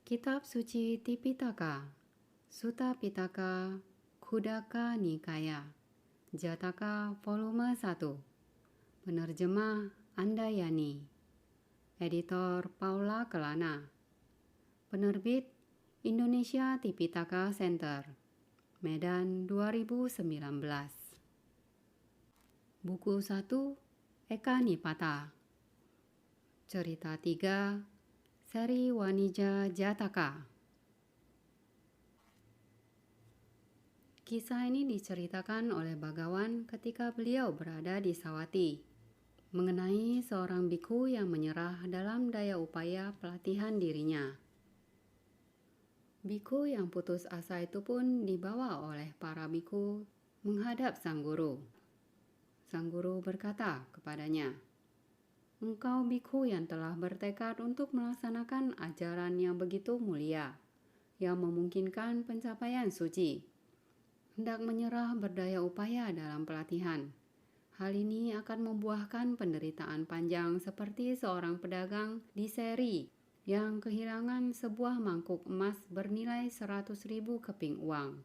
Kitab Suci Tipitaka, Sutta Pitaka, Khuddaka Nikaya, Jataka Volume 1, Penerjemah Andayani, Editor Paula Kelana, Penerbit Indonesia Tipitaka Center, Medan 2019. Buku 1, Eka Nipata. Cerita 3, Seri Wanija Jataka. Kisah ini diceritakan oleh Bhagawan ketika beliau berada di Sawati, mengenai seorang biku yang menyerah dalam daya upaya pelatihan dirinya. Biku yang putus asa itu pun dibawa oleh para biku menghadap sang guru. Sang guru berkata kepadanya, "Engkau biku yang telah bertekad untuk melaksanakan ajaran yang begitu mulia, yang memungkinkan pencapaian suci. Hendak menyerah berdaya upaya dalam pelatihan. Hal ini akan membuahkan penderitaan panjang seperti seorang pedagang di Seri yang kehilangan sebuah mangkuk emas bernilai 100.000 keping uang."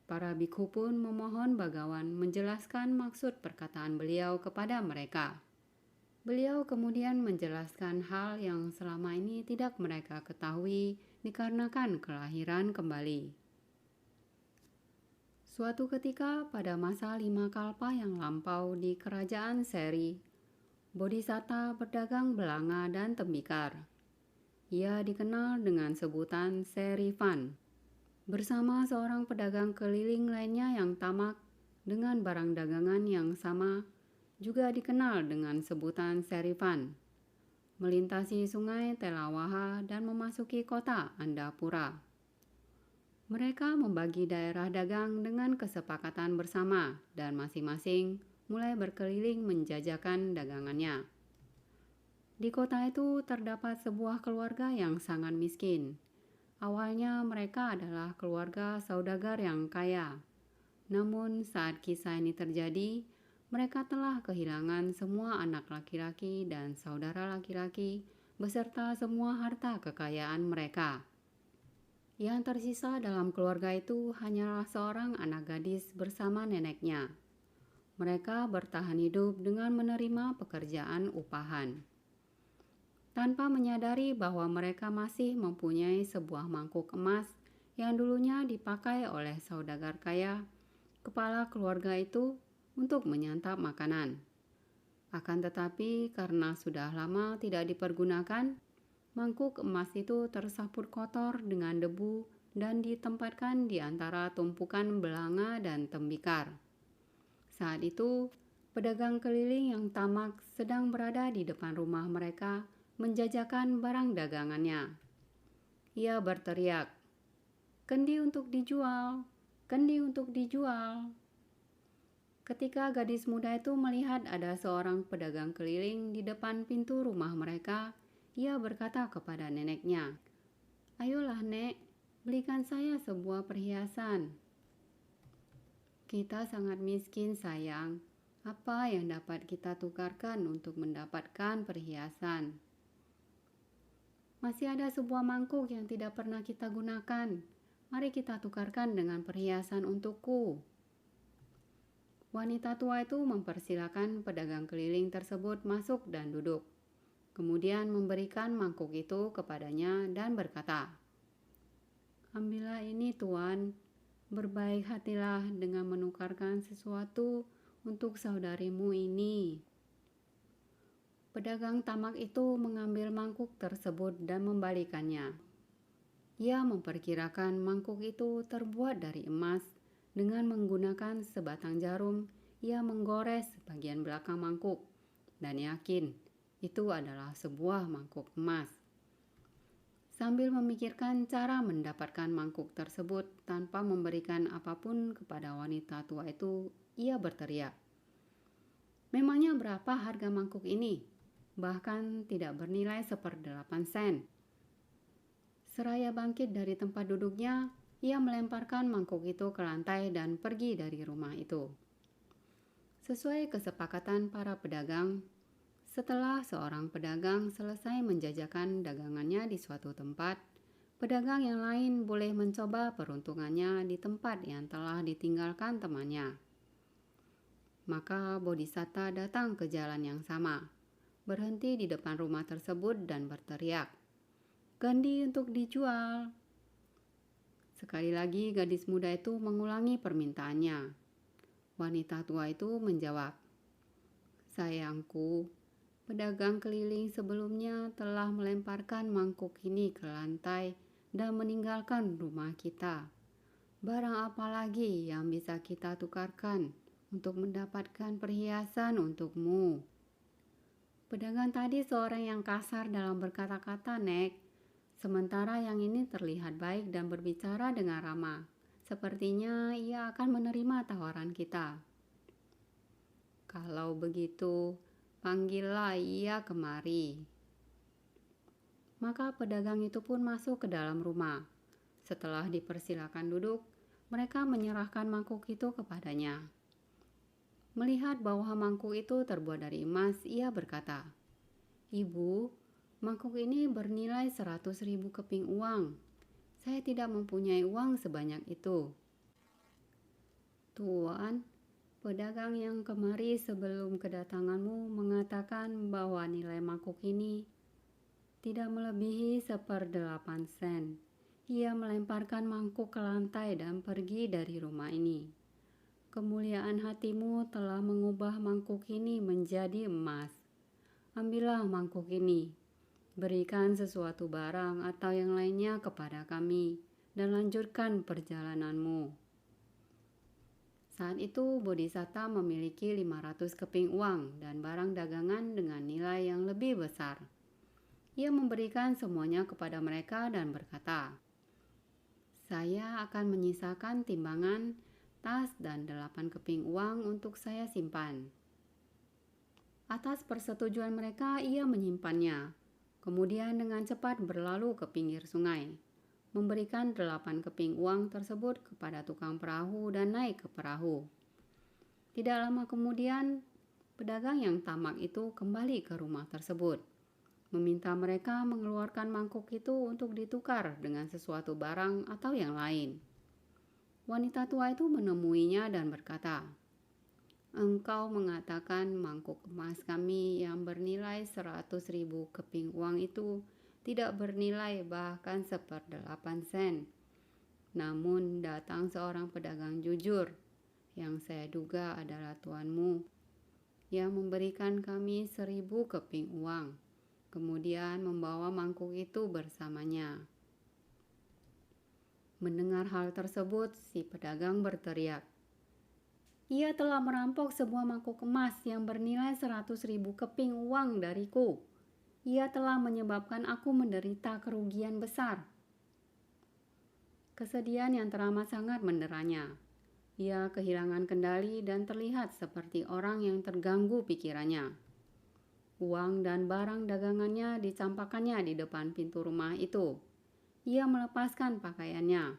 Para biku pun memohon Bhagawan menjelaskan maksud perkataan beliau kepada mereka. Beliau kemudian menjelaskan hal yang selama ini tidak mereka ketahui dikarenakan kelahiran kembali. Suatu ketika pada masa 5 kalpa yang lampau di kerajaan Seri, Bodhisatta berdagang belanga dan tembikar. Ia dikenal dengan sebutan Serifan, bersama seorang pedagang keliling lainnya yang tamak dengan barang dagangan yang sama, juga dikenal dengan sebutan Serifan, melintasi sungai Telawaha dan memasuki kota Andapura. Mereka membagi daerah dagang dengan kesepakatan bersama dan masing-masing mulai berkeliling menjajakan dagangannya. Di kota itu terdapat sebuah keluarga yang sangat miskin. Awalnya mereka adalah keluarga saudagar yang kaya. Namun saat kisah ini terjadi, mereka telah kehilangan semua anak laki-laki dan saudara laki-laki beserta semua harta kekayaan mereka. Yang tersisa dalam keluarga itu hanyalah seorang anak gadis bersama neneknya. Mereka bertahan hidup dengan menerima pekerjaan upahan. Tanpa menyadari bahwa mereka masih mempunyai sebuah mangkuk emas yang dulunya dipakai oleh saudagar kaya, kepala keluarga itu untuk menyantap makanan. Akan tetapi karena sudah lama tidak dipergunakan, mangkuk emas itu tersaput kotor dengan debu dan ditempatkan di antara tumpukan belanga dan tembikar. Saat itu, pedagang keliling yang tamak sedang berada di depan rumah mereka menjajakan barang dagangannya. Ia berteriak, "Kendi untuk dijual, kendi untuk dijual." Ketika gadis muda itu melihat ada seorang pedagang keliling di depan pintu rumah mereka, ia berkata kepada neneknya, "Ayolah nek, belikan saya sebuah perhiasan." "Kita sangat miskin sayang, apa yang dapat kita tukarkan untuk mendapatkan perhiasan?" "Masih ada sebuah mangkuk yang tidak pernah kita gunakan. Mari kita tukarkan dengan perhiasan untukku." Wanita tua itu mempersilakan pedagang keliling tersebut masuk dan duduk. Kemudian memberikan mangkuk itu kepadanya dan berkata, "Ambillah ini tuan, berbaik hatilah dengan menukarkan sesuatu untuk saudarimu ini." Pedagang tamak itu mengambil mangkuk tersebut dan membalikannya. Ia memperkirakan mangkuk itu terbuat dari emas. Dengan menggunakan sebatang jarum, ia menggores bagian belakang mangkuk dan yakin itu adalah sebuah mangkuk emas. Sambil memikirkan cara mendapatkan mangkuk tersebut tanpa memberikan apapun kepada wanita tua itu, ia berteriak, "Memangnya berapa harga mangkuk ini? Bahkan tidak bernilai 1/8 sen." Seraya bangkit dari tempat duduknya, ia melemparkan mangkuk itu ke lantai dan pergi dari rumah itu. Sesuai kesepakatan para pedagang, setelah seorang pedagang selesai menjajakan dagangannya di suatu tempat, Pedagang yang lain boleh mencoba peruntungannya di tempat yang telah ditinggalkan temannya. Maka Bodhisatta datang ke jalan yang sama, berhenti di depan rumah tersebut dan berteriak, "Gandhi untuk dijual." Sekali lagi gadis muda itu mengulangi permintaannya. Wanita tua itu menjawab, "Sayangku, pedagang keliling sebelumnya telah melemparkan mangkuk ini ke lantai dan meninggalkan rumah kita. Barang apa lagi yang bisa kita tukarkan untuk mendapatkan perhiasan untukmu?" Pedagang tadi seorang yang kasar dalam berkata-kata, Nek. Sementara yang ini terlihat baik dan berbicara dengan ramah. Sepertinya ia akan menerima tawaran kita. Kalau begitu, panggillah ia kemari. Maka pedagang itu pun masuk ke dalam rumah. Setelah dipersilakan duduk, mereka menyerahkan mangkuk itu kepadanya. Melihat bahwa mangkuk itu terbuat dari emas, ia berkata, "Ibu, mangkuk ini bernilai 100.000 keping uang. Saya tidak mempunyai uang sebanyak itu." "Tuan, pedagang yang kemari sebelum kedatanganmu mengatakan bahwa nilai mangkuk ini tidak melebihi 1/8 sen. Ia melemparkan mangkuk ke lantai dan pergi dari rumah ini. Kemuliaan hatimu telah mengubah mangkuk ini menjadi emas. Ambillah mangkuk ini, berikan sesuatu barang atau yang lainnya kepada kami, dan lanjutkan perjalananmu." Saat itu Bodhisatta memiliki 500 keping uang dan barang dagangan dengan nilai yang lebih besar. Ia memberikan semuanya kepada mereka dan berkata, "Saya akan menyisakan timbangan, tas, dan 8 keping uang untuk saya simpan." Atas persetujuan mereka, ia menyimpannya. Kemudian dengan cepat berlalu ke pinggir sungai, memberikan 8 keping uang tersebut kepada tukang perahu dan naik ke perahu. Tidak lama kemudian, pedagang yang tamak itu kembali ke rumah tersebut, meminta mereka mengeluarkan mangkuk itu untuk ditukar dengan sesuatu barang atau yang lain. Wanita tua itu menemuinya dan berkata, "Engkau mengatakan mangkuk emas kami yang bernilai 100.000 keping uang itu tidak bernilai bahkan 1/8 sen. Namun datang seorang pedagang jujur, yang saya duga adalah tuanmu, yang memberikan kami 1.000 keping uang, kemudian membawa mangkuk itu bersamanya." Mendengar hal tersebut, si pedagang berteriak, "Ia telah merampok sebuah mangkuk emas yang bernilai 100.000 keping uang dariku. Ia telah menyebabkan aku menderita kerugian besar." Kesedihan yang teramat sangat menderanya. Ia kehilangan kendali dan terlihat seperti orang yang terganggu pikirannya. Uang dan barang dagangannya dicampakkannya di depan pintu rumah itu. Ia melepaskan pakaiannya.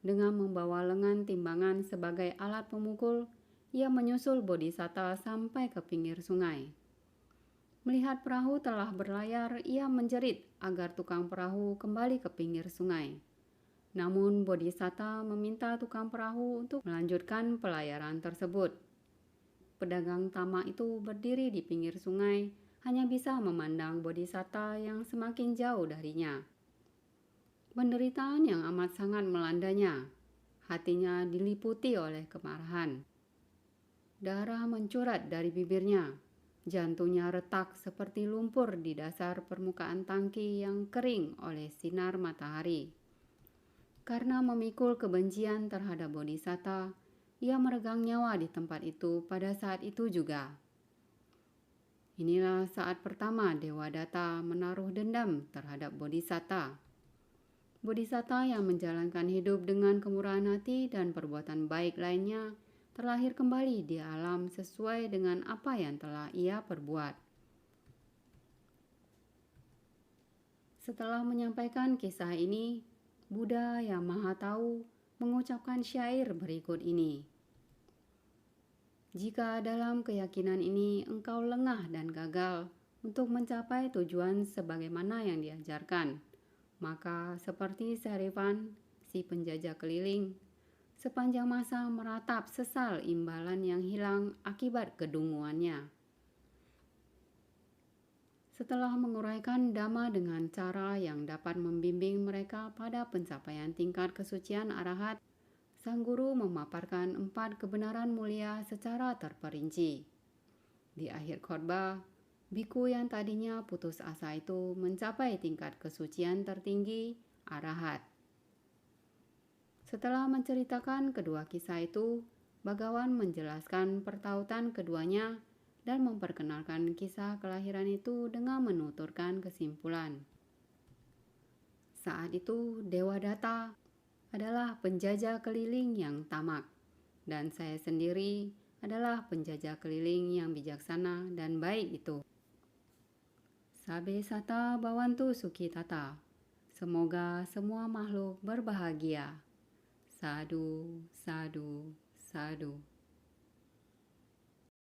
Dengan membawa lengan timbangan sebagai alat pemukul, ia menyusul Bodhisatta sampai ke pinggir sungai. Melihat perahu telah berlayar, ia menjerit agar tukang perahu kembali ke pinggir sungai. Namun Bodhisatta meminta tukang perahu untuk melanjutkan pelayaran tersebut. Pedagang tamak itu berdiri di pinggir sungai, hanya bisa memandang Bodhisatta yang semakin jauh darinya. Penderitaan yang amat sangat melandanya. Hatinya diliputi oleh kemarahan. Darah mencurat dari bibirnya. Jantungnya retak seperti lumpur di dasar permukaan tangki yang kering oleh sinar matahari. Karena memikul kebencian terhadap Bodhisatta, ia meregang nyawa di tempat itu pada saat itu juga. Inilah saat pertama Dewa Datta menaruh dendam terhadap Bodhisatta. Bodhisatta yang menjalankan hidup dengan kemurahan hati dan perbuatan baik lainnya terlahir kembali di alam sesuai dengan apa yang telah ia perbuat. Setelah menyampaikan kisah ini, Buddha yang Maha Tahu mengucapkan syair berikut ini. "Jika dalam keyakinan ini engkau lengah dan gagal untuk mencapai tujuan sebagaimana yang diajarkan, Maka seperti Serifan, si penjajah keliling, sepanjang masa meratap sesal imbalan yang hilang akibat kedunguannya. Setelah menguraikan Dhamma dengan cara yang dapat membimbing mereka pada pencapaian tingkat kesucian arahat, sang guru memaparkan 4 kebenaran mulia secara terperinci. Di akhir khotbah, biku yang tadinya putus asa itu mencapai tingkat kesucian tertinggi, arahat. Setelah menceritakan kedua kisah itu, Bhagawan menjelaskan pertautan keduanya dan memperkenalkan kisah kelahiran itu dengan menuturkan kesimpulan. Saat itu, Dewa Data adalah penjajah keliling yang tamak, dan saya sendiri adalah penjajah keliling yang bijaksana dan baik itu. Sabe sata bawantu suki tata. Semoga semua makhluk berbahagia. Sadhu, sadhu, sadhu.